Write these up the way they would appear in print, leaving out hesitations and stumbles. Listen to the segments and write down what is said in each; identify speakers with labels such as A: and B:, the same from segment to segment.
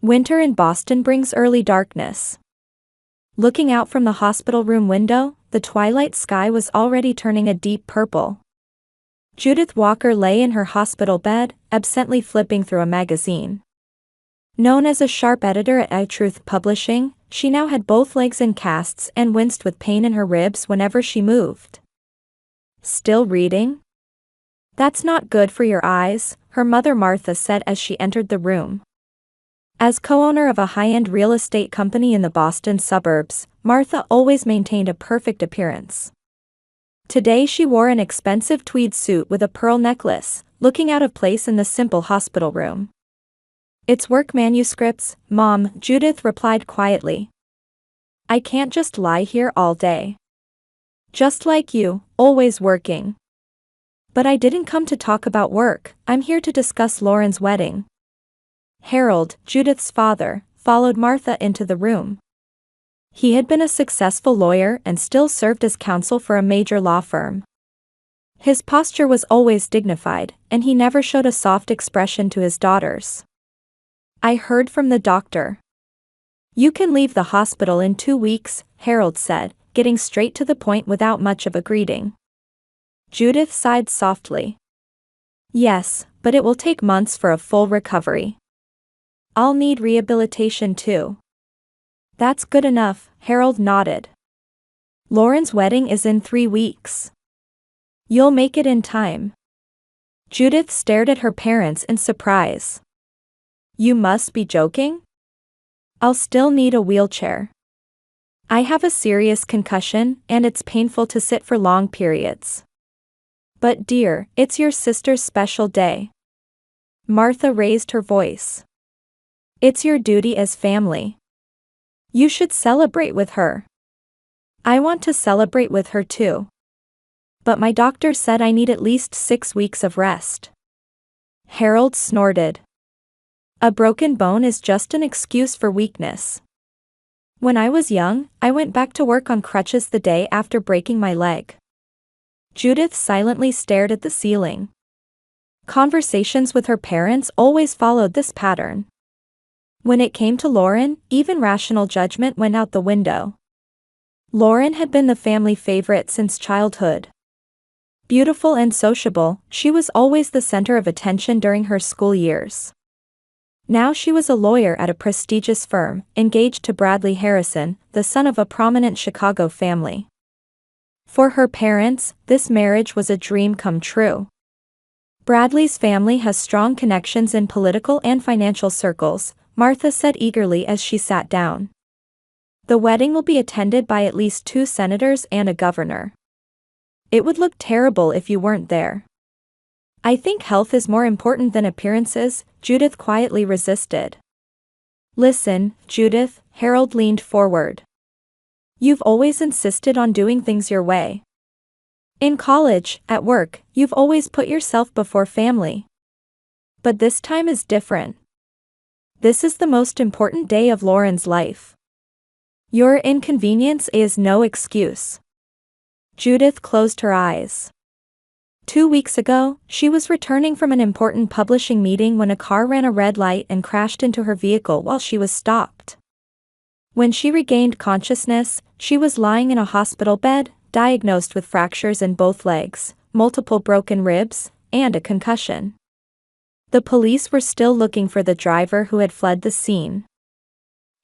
A: Winter in Boston brings early darkness. Looking out from the hospital room window, the twilight sky was already turning a deep purple. Judith Walker lay in her hospital bed, absently flipping through a magazine. Known as a sharp editor at iTruth Publishing, she now had both legs in casts and winced with pain in her ribs whenever she moved. Still reading? That's not good for your eyes, her mother Martha said as she entered the room. As co-owner of a high-end real estate company in the Boston suburbs, Martha always maintained a perfect appearance. Today she wore an expensive tweed suit with a pearl necklace, looking out of place in the simple hospital room. "It's work manuscripts, Mom," Judith replied quietly. "I can't just lie here all day. Just like you, always working." "But I didn't come to talk about work, I'm here to discuss Lauren's wedding." Harold, Judith's father, followed Martha into the room. He had been a successful lawyer and still served as counsel for a major law firm. His posture was always dignified, and he never showed a soft expression to his daughters. "I heard from the doctor. You can leave the hospital in 2 weeks, Harold said, getting straight to the point without much of a greeting. Judith sighed softly. "Yes, but it will take months for a full recovery. I'll need rehabilitation too." "That's good enough," Harold nodded. "Lauren's wedding is in 3 weeks. You'll make it in time." Judith stared at her parents in surprise. "You must be joking? I'll still need a wheelchair. I have a serious concussion, and it's painful to sit for long periods." "But dear, it's your sister's special day." Martha raised her voice. "It's your duty as family. You should celebrate with her." "I want to celebrate with her too. But my doctor said I need at least 6 weeks of rest." Harold snorted. "A broken bone is just an excuse for weakness. When I was young, I went back to work on crutches the day after breaking my leg." Judith silently stared at the ceiling. Conversations with her parents always followed this pattern. When it came to Lauren, even rational judgment went out the window. Lauren had been the family favorite since childhood. Beautiful and sociable, she was always the center of attention during her school years. Now she was a lawyer at a prestigious firm, engaged to Bradley Harrison, the son of a prominent Chicago family. For her parents, this marriage was a dream come true. Bradley's family has strong connections in political and financial circles, Martha said eagerly as she sat down. "The wedding will be attended by at least 2 senators and a governor. It would look terrible if you weren't there." "I think health is more important than appearances," Judith quietly resisted. "Listen, Judith," Harold leaned forward. "You've always insisted on doing things your way. In college, at work, you've always put yourself before family. But this time is different. This is the most important day of Lauren's life. Your inconvenience is no excuse." Judith closed her eyes. 2 weeks ago, she was returning from an important publishing meeting when a car ran a red light and crashed into her vehicle while she was stopped. When she regained consciousness, she was lying in a hospital bed, diagnosed with fractures in both legs, multiple broken ribs, and a concussion. The police were still looking for the driver who had fled the scene.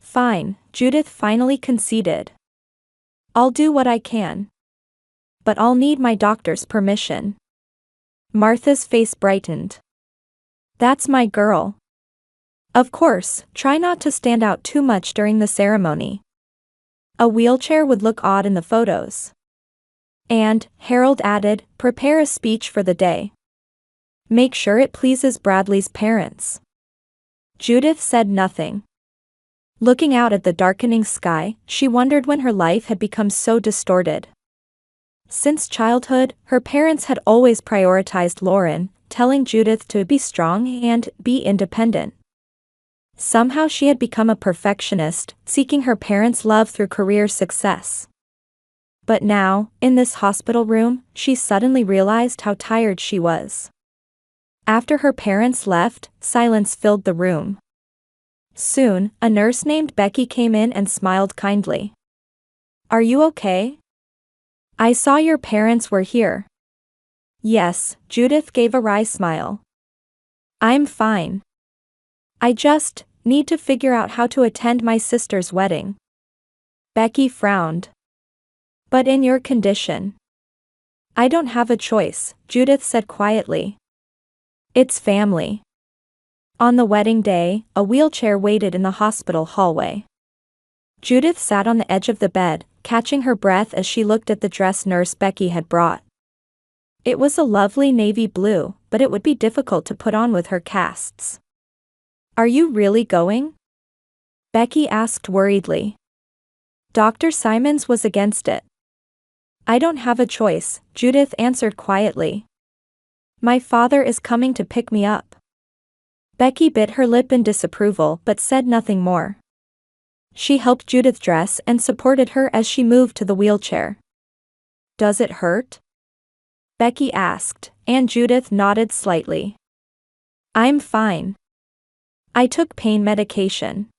A: "Fine," Judith finally conceded. "I'll do what I can. But I'll need my doctor's permission." Martha's face brightened. "That's my girl. Of course, try not to stand out too much during the ceremony. A wheelchair would look odd in the photos. And," Harold added, "prepare a speech for the day. Make sure it pleases Bradley's parents." Judith said nothing. Looking out at the darkening sky, she wondered when her life had become so distorted. Since childhood, her parents had always prioritized Lauren, telling Judith to be strong and be independent. Somehow she had become a perfectionist, seeking her parents' love through career success. But now, in this hospital room, she suddenly realized how tired she was. After her parents left, silence filled the room. Soon, a nurse named Becky came in and smiled kindly. "Are you okay? I saw your parents were here." "Yes," Judith gave a wry smile. "I'm fine. I just need to figure out how to attend my sister's wedding." Becky frowned. "But in your condition." "I don't have a choice," Judith said quietly. "It's family." On the wedding day, a wheelchair waited in the hospital hallway. Judith sat on the edge of the bed, catching her breath as she looked at the dress nurse Becky had brought. It was a lovely navy blue, but it would be difficult to put on with her casts. "Are you really going?" Becky asked worriedly. Dr. Simons was against it. "I don't have a choice," Judith answered quietly. "My father is coming to pick me up." Becky bit her lip in disapproval but said nothing more. She helped Judith dress and supported her as she moved to the wheelchair. "Does it hurt?" Becky asked, and Judith nodded slightly. "I'm fine. I took pain medication."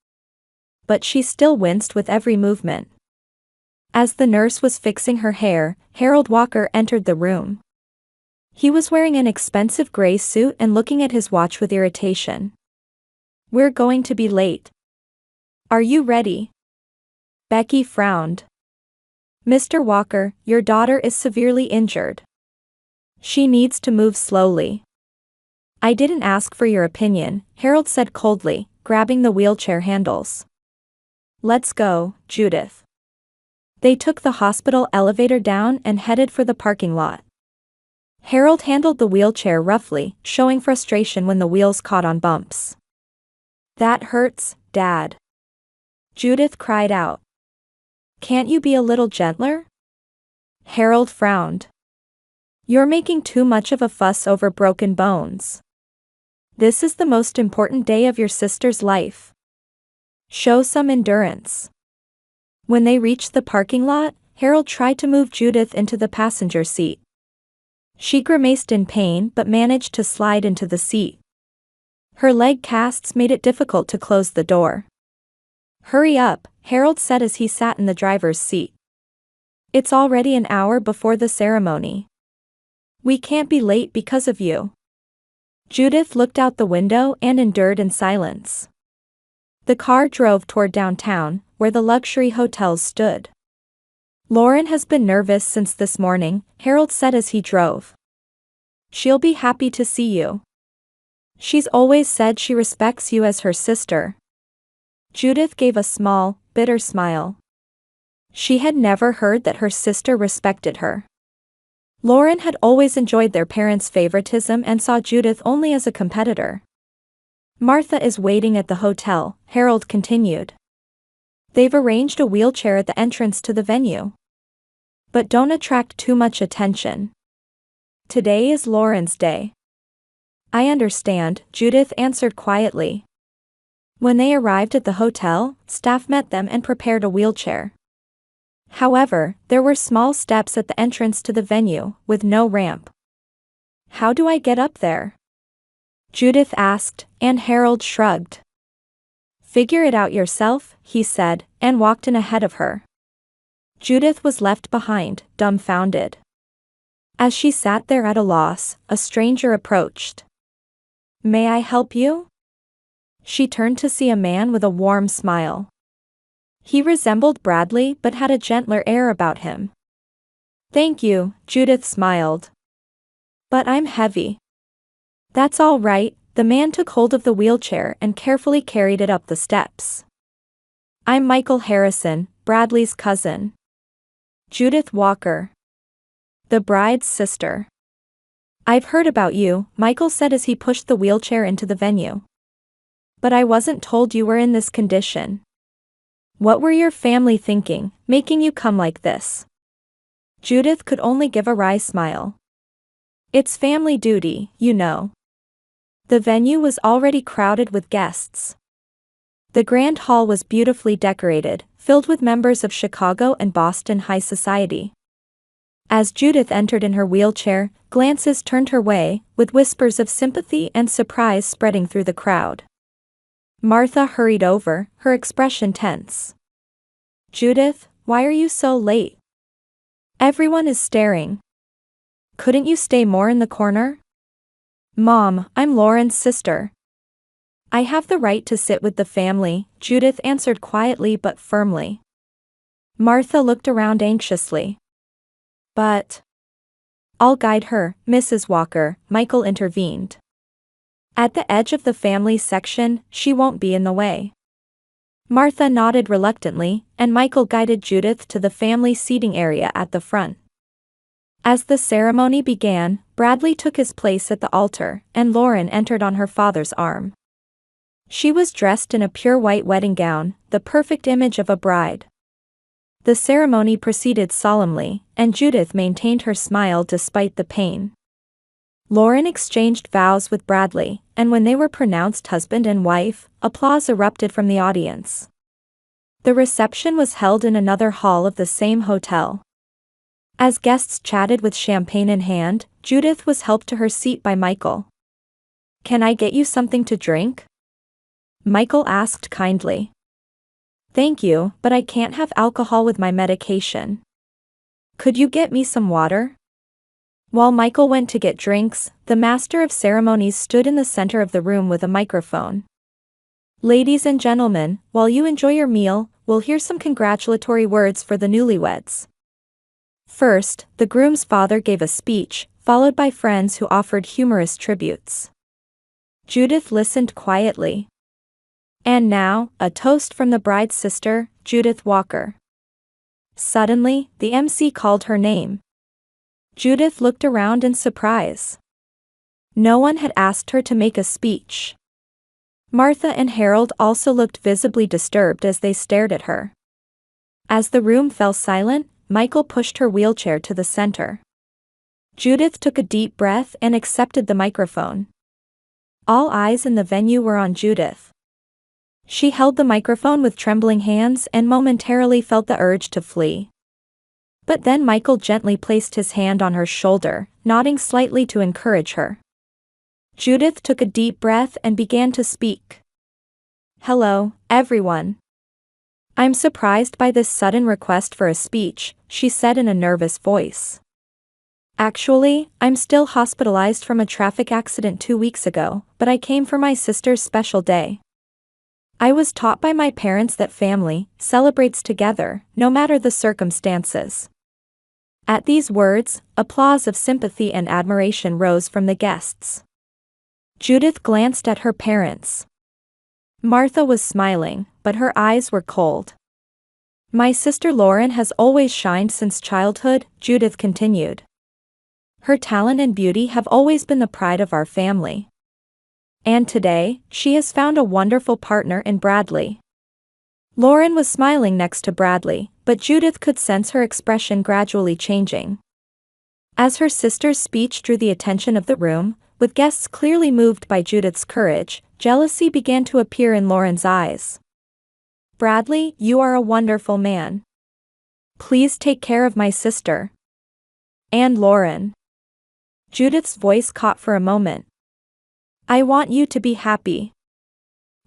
A: But she still winced with every movement. As the nurse was fixing her hair, Harold Walker entered the room. He was wearing an expensive gray suit and looking at his watch with irritation. "We're going to be late. Are you ready?" Becky frowned. "Mr. Walker, your daughter is severely injured. She needs to move slowly." "I didn't ask for your opinion," Harold said coldly, grabbing the wheelchair handles. "Let's go, Judith." They took the hospital elevator down and headed for the parking lot. Harold handled the wheelchair roughly, showing frustration when the wheels caught on bumps. "That hurts, Dad." Judith cried out. "Can't you be a little gentler?" Harold frowned. "You're making too much of a fuss over broken bones. This is the most important day of your sister's life. Show some endurance." When they reached the parking lot, Harold tried to move Judith into the passenger seat. She grimaced in pain but managed to slide into the seat. Her leg casts made it difficult to close the door. "Hurry up," Harold said as he sat in the driver's seat. "It's already an hour before the ceremony. We can't be late because of you." Judith looked out the window and endured in silence. The car drove toward downtown, where the luxury hotels stood. "Lauren has been nervous since this morning," Harold said as he drove. "She'll be happy to see you. She's always said she respects you as her sister." Judith gave a small, bitter smile. She had never heard that her sister respected her. Lauren had always enjoyed their parents' favoritism and saw Judith only as a competitor. "Martha is waiting at the hotel," Harold continued. "They've arranged a wheelchair at the entrance to the venue. But don't attract too much attention. Today is Lauren's day." "I understand," Judith answered quietly. When they arrived at the hotel, staff met them and prepared a wheelchair. However, there were small steps at the entrance to the venue, with no ramp. "How do I get up there?" Judith asked, and Harold shrugged. "Figure it out yourself," he said, and walked in ahead of her. Judith was left behind, dumbfounded. As she sat there at a loss, a stranger approached. "May I help you?" She turned to see a man with a warm smile. He resembled Bradley but had a gentler air about him. "Thank you," Judith smiled. "But I'm heavy." "That's all right," the man took hold of the wheelchair and carefully carried it up the steps. "I'm Michael Harrison, Bradley's cousin." "Judith Walker. The bride's sister." "I've heard about you," Michael said as he pushed the wheelchair into the venue. "But I wasn't told you were in this condition. What were your family thinking, making you come like this?" Judith could only give a wry smile. "It's family duty, you know." The venue was already crowded with guests. The grand hall was beautifully decorated, filled with members of Chicago and Boston high society. As Judith entered in her wheelchair, glances turned her way, with whispers of sympathy and surprise spreading through the crowd. Martha hurried over, her expression tense. Judith, why are you so late? Everyone is staring. Couldn't you stay more in the corner? Mom, I'm Lauren's sister. I have the right to sit with the family, Judith answered quietly but firmly. Martha looked around anxiously. But I'll guide her, Mrs. Walker, Michael intervened. At the edge of the family section, she won't be in the way. Martha nodded reluctantly, and Michael guided Judith to the family seating area at the front. As the ceremony began, Bradley took his place at the altar, and Lauren entered on her father's arm. She was dressed in a pure white wedding gown, the perfect image of a bride. The ceremony proceeded solemnly, and Judith maintained her smile despite the pain. Lauren exchanged vows with Bradley, and when they were pronounced husband and wife, applause erupted from the audience. The reception was held in another hall of the same hotel. As guests chatted with champagne in hand, Judith was helped to her seat by Michael. Can I get you something to drink? Michael asked kindly. Thank you, but I can't have alcohol with my medication. Could you get me some water? While Michael went to get drinks, the master of ceremonies stood in the center of the room with a microphone. Ladies and gentlemen, while you enjoy your meal, we'll hear some congratulatory words for the newlyweds. First, the groom's father gave a speech, followed by friends who offered humorous tributes. Judith listened quietly. And now, a toast from the bride's sister, Judith Walker. Suddenly, the MC called her name. Judith looked around in surprise. No one had asked her to make a speech. Martha and Harold also looked visibly disturbed as they stared at her. As the room fell silent, Michael pushed her wheelchair to the center. Judith took a deep breath and accepted the microphone. All eyes in the venue were on Judith. She held the microphone with trembling hands and momentarily felt the urge to flee. But then Michael gently placed his hand on her shoulder, nodding slightly to encourage her. Judith took a deep breath and began to speak. Hello, everyone. I'm surprised by this sudden request for a speech, she said in a nervous voice. Actually, I'm still hospitalized from a traffic accident 2 weeks ago, but I came for my sister's special day. I was taught by my parents that family celebrates together, no matter the circumstances. At these words, applause of sympathy and admiration rose from the guests. Judith glanced at her parents. Martha was smiling, but her eyes were cold. My sister Lauren has always shined since childhood, Judith continued. Her talent and beauty have always been the pride of our family. And today, she has found a wonderful partner in Bradley. Lauren was smiling next to Bradley, but Judith could sense her expression gradually changing. As her sister's speech drew the attention of the room, with guests clearly moved by Judith's courage, jealousy began to appear in Lauren's eyes. Bradley, you are a wonderful man. Please take care of my sister. And Lauren. Judith's voice caught for a moment. I want you to be happy.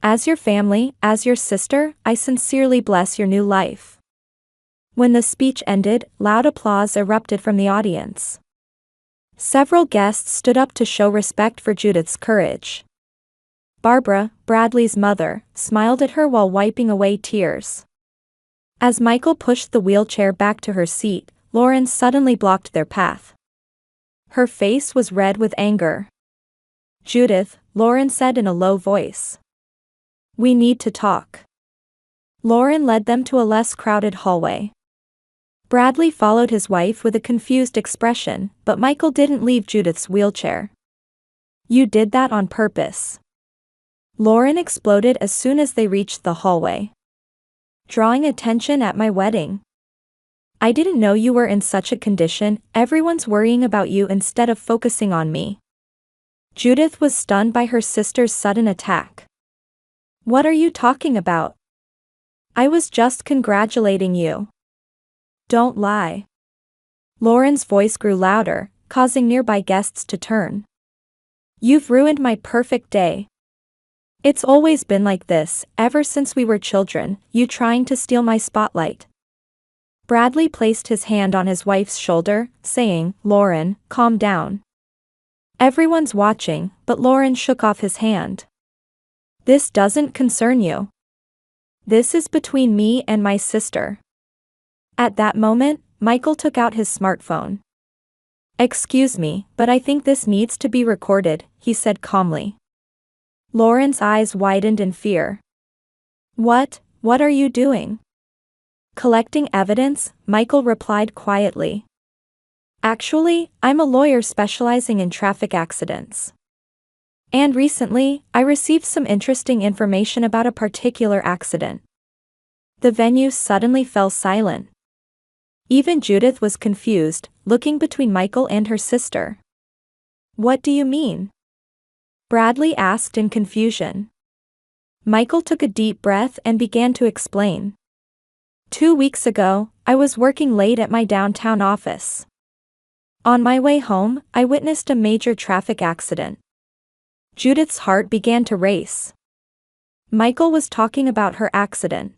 A: As your family, as your sister, I sincerely bless your new life. When the speech ended, loud applause erupted from the audience. Several guests stood up to show respect for Judith's courage. Barbara, Bradley's mother, smiled at her while wiping away tears. As Michael pushed the wheelchair back to her seat, Lauren suddenly blocked their path. Her face was red with anger. Judith, Lauren said in a low voice. We need to talk. Lauren led them to a less crowded hallway. Bradley followed his wife with a confused expression, but Michael didn't leave Judith's wheelchair. You did that on purpose. Lauren exploded as soon as they reached the hallway. Drawing attention at my wedding. I didn't know you were in such a condition, everyone's worrying about you instead of focusing on me. Judith was stunned by her sister's sudden attack. What are you talking about? I was just congratulating you. Don't lie. Lauren's voice grew louder, causing nearby guests to turn. You've ruined my perfect day. It's always been like this, ever since we were children, you trying to steal my spotlight. Bradley placed his hand on his wife's shoulder, saying, "Lauren, calm down. Everyone's watching," but Lauren shook off his hand. "This doesn't concern you. This is between me and my sister." At that moment, Michael took out his smartphone. "Excuse me, but I think this needs to be recorded," he said calmly. Lauren's eyes widened in fear. What are you doing?" "Collecting evidence," Michael replied quietly. "Actually, I'm a lawyer specializing in traffic accidents. And recently, I received some interesting information about a particular accident." The venue suddenly fell silent. Even Judith was confused, looking between Michael and her sister. "What do you mean?" Bradley asked in confusion. Michael took a deep breath and began to explain. 2 weeks ago, I was working late at my downtown office. On my way home, I witnessed a major traffic accident." Judith's heart began to race. Michael was talking about her accident.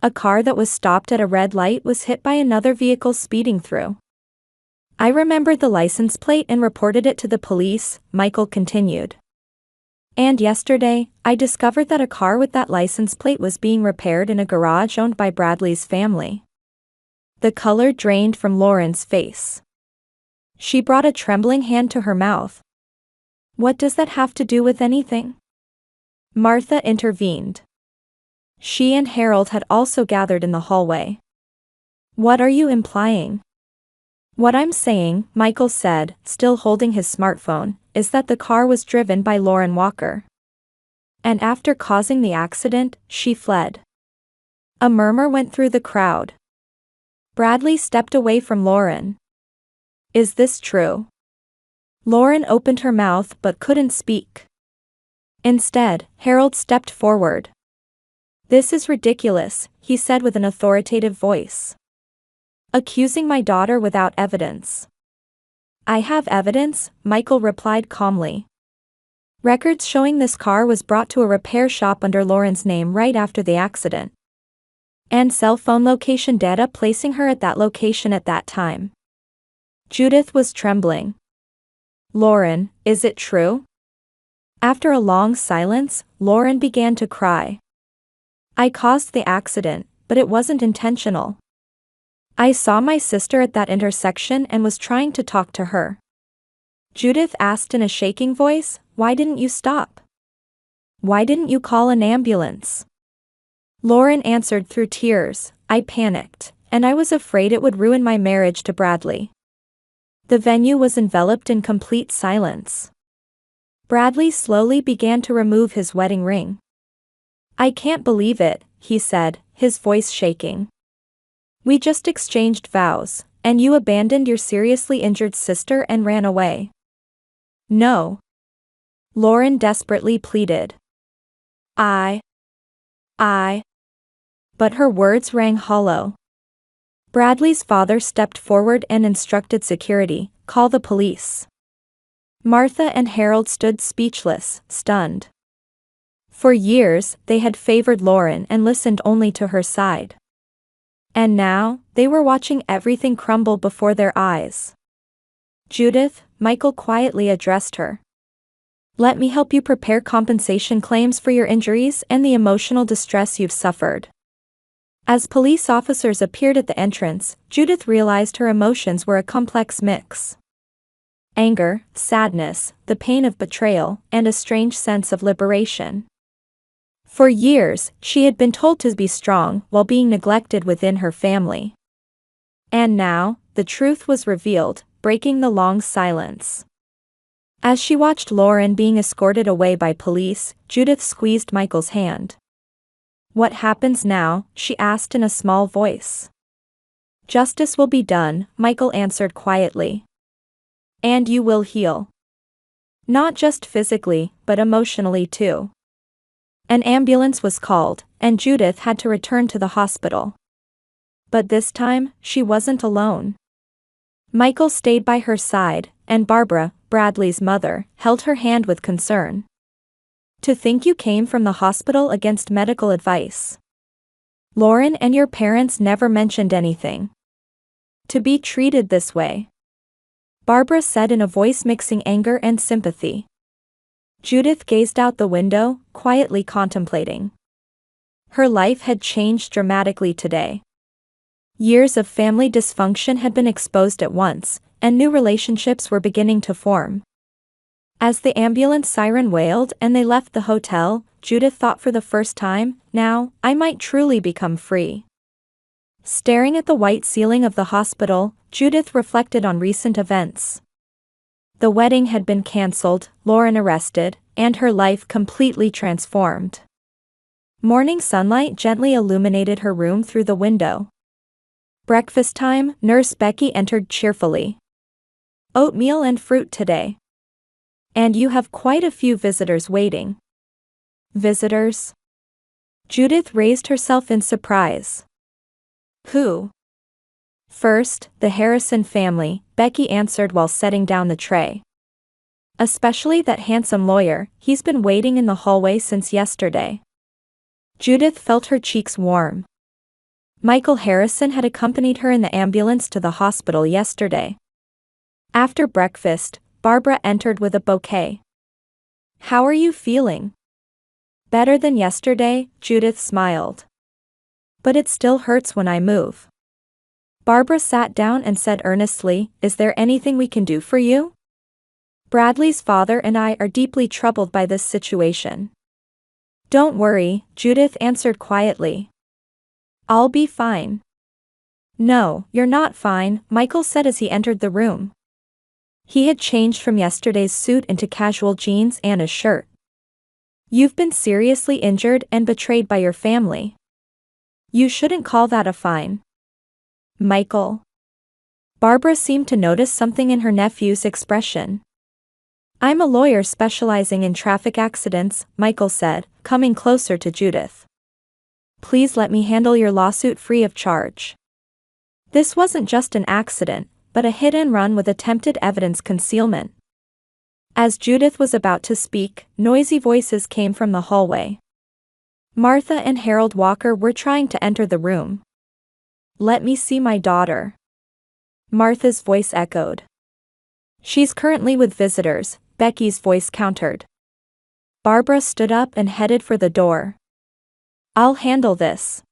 A: A car that was stopped at a red light was hit by another vehicle speeding through. "I remembered the license plate and reported it to the police," Michael continued. "And yesterday, I discovered that a car with that license plate was being repaired in a garage owned by Bradley's family." The color drained from Lauren's face. She brought a trembling hand to her mouth. "What does that have to do with anything?" Martha intervened. She and Harold had also gathered in the hallway. "What are you implying?" "What I'm saying," Michael said, still holding his smartphone, "is that the car was driven by Lauren Walker. And after causing the accident, she fled." A murmur went through the crowd. Bradley stepped away from Lauren. "Is this true?" Lauren opened her mouth but couldn't speak. Instead, Harold stepped forward. "This is ridiculous," he said with an authoritative voice. "Accusing my daughter without evidence." "I have evidence," Michael replied calmly. "Records showing this car was brought to a repair shop under Lauren's name right after the accident. And cell phone location data placing her at that location at that time." Judith was trembling. "Lauren, is it true?" After a long silence, Lauren began to cry. "I caused the accident, but it wasn't intentional. I saw my sister at that intersection and was trying to talk to her." Judith asked in a shaking voice, "Why didn't you stop? Why didn't you call an ambulance?" Lauren answered through tears, "I panicked, and I was afraid it would ruin my marriage to Bradley." The venue was enveloped in complete silence. Bradley slowly began to remove his wedding ring. "I can't believe it," he said, his voice shaking. "We just exchanged vows, and you abandoned your seriously injured sister and ran away." "No." Lauren desperately pleaded. I. But her words rang hollow. Bradley's father stepped forward and instructed security, "Call the police." Martha and Harold stood speechless, stunned. For years, they had favored Lauren and listened only to her side. And now, they were watching everything crumble before their eyes. "Judith," Michael quietly addressed her. "Let me help you prepare compensation claims for your injuries and the emotional distress you've suffered." As police officers appeared at the entrance, Judith realized her emotions were a complex mix. Anger, sadness, the pain of betrayal, and a strange sense of liberation. For years, she had been told to be strong while being neglected within her family. And now, the truth was revealed, breaking the long silence. As she watched Lauren being escorted away by police, Judith squeezed Michael's hand. "What happens now?" she asked in a small voice. "Justice will be done," Michael answered quietly. "And you will heal. Not just physically, but emotionally too." An ambulance was called, and Judith had to return to the hospital. But this time, she wasn't alone. Michael stayed by her side, and Barbara, Bradley's mother, held her hand with concern. To think you came from the hospital against medical advice. Lauren and your parents never mentioned anything. To be treated this way. Barbara said in a voice mixing anger and sympathy. Judith gazed out the window, quietly contemplating. Her life had changed dramatically today. Years of family dysfunction had been exposed at once, and new relationships were beginning to form. As the ambulance siren wailed and they left the hotel, Judith thought for the first time, now, I might truly become free. Staring at the white ceiling of the hospital, Judith reflected on recent events. The wedding had been cancelled, Lauren arrested, and her life completely transformed. Morning sunlight gently illuminated her room through the window. Breakfast time, Nurse Becky entered cheerfully. Oatmeal and fruit today. And you have quite a few visitors waiting. Visitors? Judith raised herself in surprise. Who? First, the Harrison family, Becky answered while setting down the tray. Especially that handsome lawyer, he's been waiting in the hallway since yesterday. Judith felt her cheeks warm. Michael Harrison had accompanied her in the ambulance to the hospital yesterday. After breakfast, Barbara entered with a bouquet. How are you feeling? Better than yesterday, Judith smiled. But it still hurts when I move. Barbara sat down and said earnestly, is there anything we can do for you? Bradley's father and I are deeply troubled by this situation. Don't worry, Judith answered quietly. I'll be fine. No, you're not fine, Michael said as he entered the room. He had changed from yesterday's suit into casual jeans and a shirt. You've been seriously injured and betrayed by your family. You shouldn't call that a fine. Michael. Barbara seemed to notice something in her nephew's expression. I'm a lawyer specializing in traffic accidents, Michael said, coming closer to Judith. Please let me handle your lawsuit free of charge. This wasn't just an accident, but a hit and run with attempted evidence concealment. As Judith was about to speak, noisy voices came from the hallway. Martha and Harold Walker were trying to enter the room. Let me see my daughter. Martha's voice echoed. She's currently with visitors, Becky's voice countered. Barbara stood up and headed for the door. I'll handle this.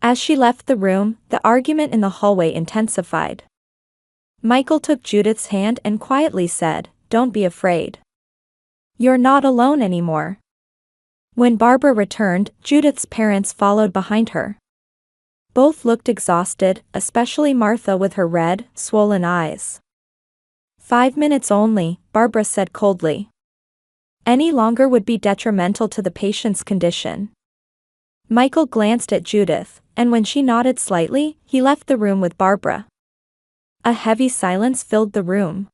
A: As she left the room, the argument in the hallway intensified. Michael took Judith's hand and quietly said, don't be afraid. You're not alone anymore. When Barbara returned, Judith's parents followed behind her. Both looked exhausted, especially Martha with her red, swollen eyes. 5 minutes only, Barbara said coldly. Any longer would be detrimental to the patient's condition. Michael glanced at Judith, and when she nodded slightly, he left the room with Barbara. A heavy silence filled the room.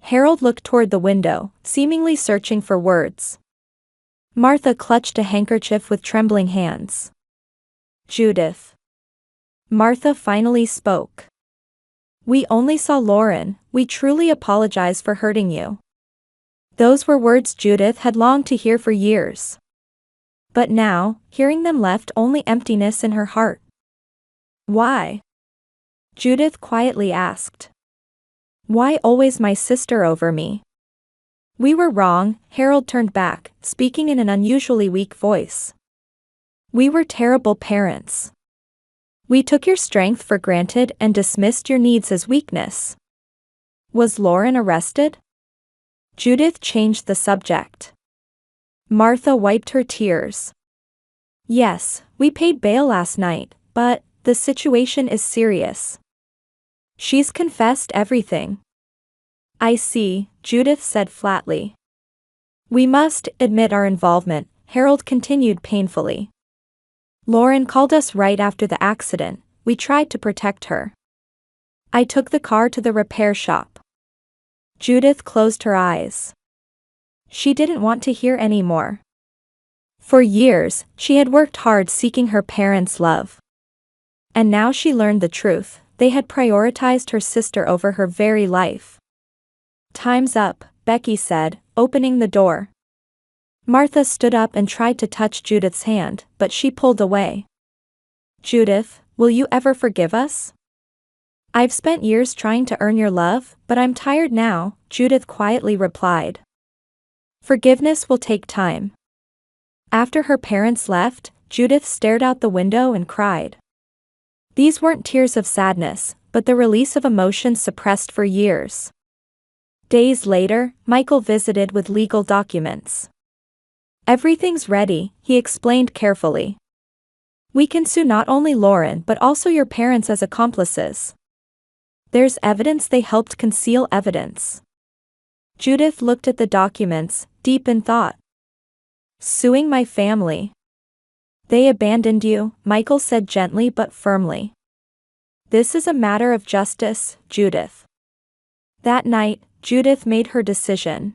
A: Harold looked toward the window, seemingly searching for words. Martha clutched a handkerchief with trembling hands. Judith. Martha finally spoke. We only saw Lauren, we truly apologize for hurting you. Those were words Judith had longed to hear for years. But now, hearing them left only emptiness in her heart. Why? Judith quietly asked. Why always my sister over me? We were wrong, Harold turned back, speaking in an unusually weak voice. We were terrible parents. We took your strength for granted and dismissed your needs as weakness. Was Lauren arrested? Judith changed the subject. Martha wiped her tears. Yes, we paid bail last night, but the situation is serious. She's confessed everything. I see, Judith said flatly. We must admit our involvement, Harold continued painfully. Lauren called us right after the accident, we tried to protect her. I took the car to the repair shop. Judith closed her eyes. She didn't want to hear any more. For years, she had worked hard seeking her parents' love. And now she learned the truth, they had prioritized her sister over her very life. Time's up, Becky said, opening the door. Martha stood up and tried to touch Judith's hand, but she pulled away. "Judith, will you ever forgive us? I've spent years trying to earn your love, but I'm tired now," Judith quietly replied. "Forgiveness will take time." After her parents left, Judith stared out the window and cried. These weren't tears of sadness, but the release of emotions suppressed for years. Days later, Michael visited with legal documents. "Everything's ready," he explained carefully. "We can sue not only Lauren but also your parents as accomplices. There's evidence they helped conceal evidence." Judith looked at the documents, deep in thought. "Suing my family. They abandoned you," Michael said gently but firmly. "This is a matter of justice, Judith." That night, Judith made her decision.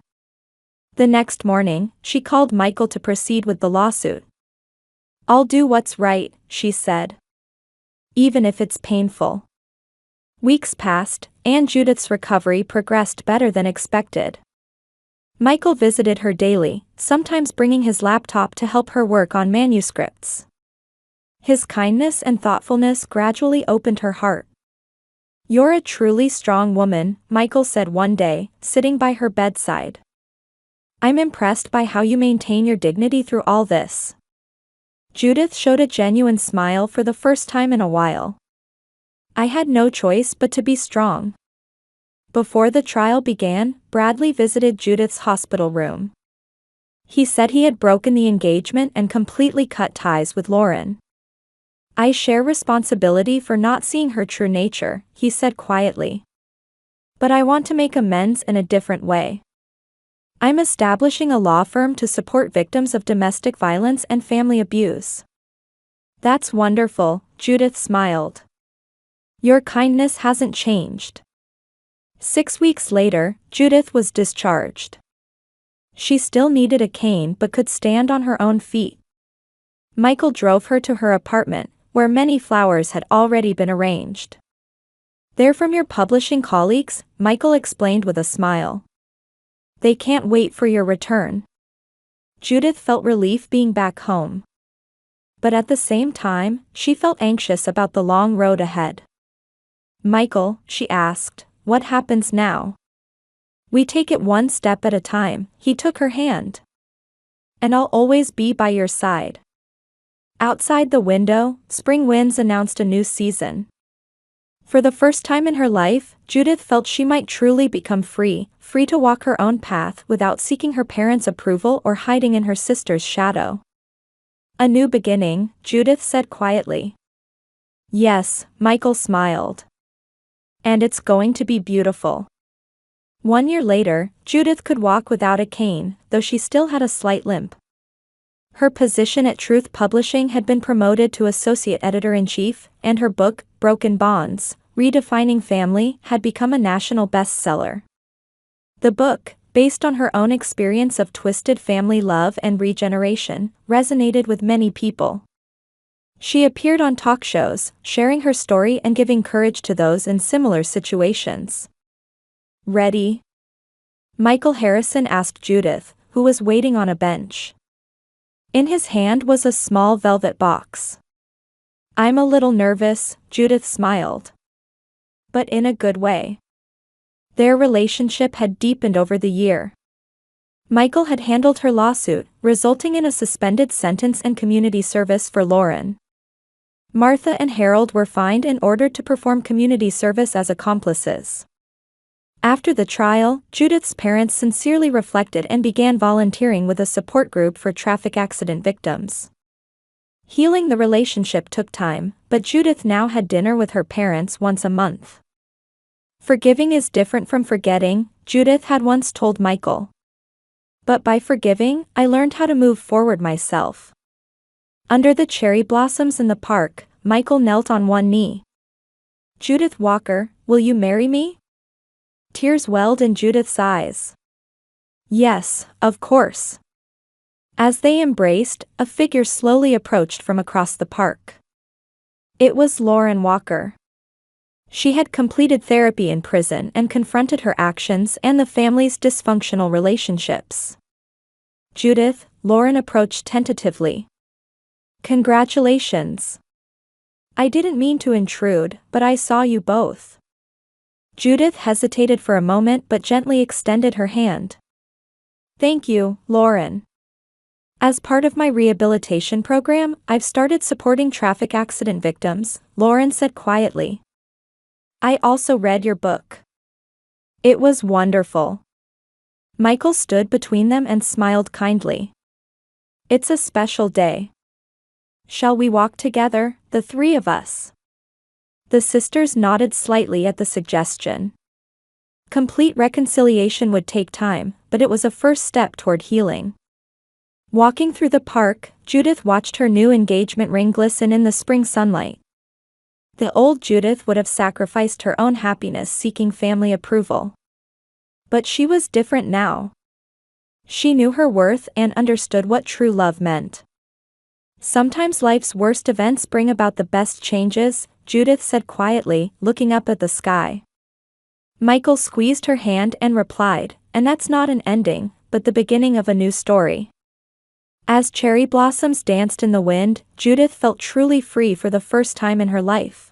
A: The next morning, she called Michael to proceed with the lawsuit. "I'll do what's right," she said. "Even if it's painful." Weeks passed, and Judith's recovery progressed better than expected. Michael visited her daily, sometimes bringing his laptop to help her work on manuscripts. His kindness and thoughtfulness gradually opened her heart. "You're a truly strong woman," Michael said one day, sitting by her bedside. "I'm impressed by how you maintain your dignity through all this." Judith showed a genuine smile for the first time in a while. "I had no choice but to be strong." Before the trial began, Bradley visited Judith's hospital room. He said he had broken the engagement and completely cut ties with Lauren. "I share responsibility for not seeing her true nature," he said quietly. "But I want to make amends in a different way. I'm establishing a law firm to support victims of domestic violence and family abuse." "That's wonderful," Judith smiled. "Your kindness hasn't changed." 6 weeks later, Judith was discharged. She still needed a cane but could stand on her own feet. Michael drove her to her apartment, where many flowers had already been arranged. "They're from your publishing colleagues," Michael explained with a smile. "They can't wait for your return." Judith felt relief being back home. But at the same time, she felt anxious about the long road ahead. "Michael," she asked, "what happens now?" "We take it one step at a time," he took her hand. "And I'll always be by your side." Outside the window, spring winds announced a new season. For the first time in her life, Judith felt she might truly become free to walk her own path without seeking her parents' approval or hiding in her sister's shadow. "A new beginning," Judith said quietly. "Yes," Michael smiled. "And it's going to be beautiful." 1 year later, Judith could walk without a cane, though she still had a slight limp. Her position at Truth Publishing had been promoted to associate editor-in-chief, and her book, Broken Bonds, Redefining Family, had become a national bestseller. The book, based on her own experience of twisted family love and regeneration, resonated with many people. She appeared on talk shows, sharing her story and giving courage to those in similar situations. "Ready?" Michael Harrison asked Judith, who was waiting on a bench. In his hand was a small velvet box. "I'm a little nervous," Judith smiled. But in a good way. Their relationship had deepened over the year. Michael had handled her lawsuit, resulting in a suspended sentence and community service for Lauren. Martha and Harold were fined and ordered to perform community service as accomplices. After the trial, Judith's parents sincerely reflected and began volunteering with a support group for traffic accident victims. Healing the relationship took time, but Judith now had dinner with her parents once a month. "Forgiving is different from forgetting," Judith had once told Michael. "But by forgiving, I learned how to move forward myself." Under the cherry blossoms in the park, Michael knelt on one knee. "Judith Walker, will you marry me?" Tears welled in Judith's eyes. "Yes, of course." As they embraced, a figure slowly approached from across the park. It was Lauren Walker. She had completed therapy in prison and confronted her actions and the family's dysfunctional relationships. "Judith, Lauren approached tentatively. Congratulations. I didn't mean to intrude, but I saw you both. Judith hesitated for a moment but gently extended her hand. Thank you, Lauren. As part of my rehabilitation program, I've started supporting traffic accident victims, Lauren said quietly. I also read your book. It was wonderful. Michael stood between them and smiled kindly. It's a special day. Shall we walk together, the three of us? The sisters nodded slightly at the suggestion. Complete reconciliation would take time, but it was a first step toward healing. Walking through the park, Judith watched her new engagement ring glisten in the spring sunlight. The old Judith would have sacrificed her own happiness seeking family approval. But she was different now. She knew her worth and understood what true love meant. Sometimes life's worst events bring about the best changes, Judith said quietly, looking up at the sky. Michael squeezed her hand and replied, and that's not an ending, but the beginning of a new story. As cherry blossoms danced in the wind, Judith felt truly free for the first time in her life.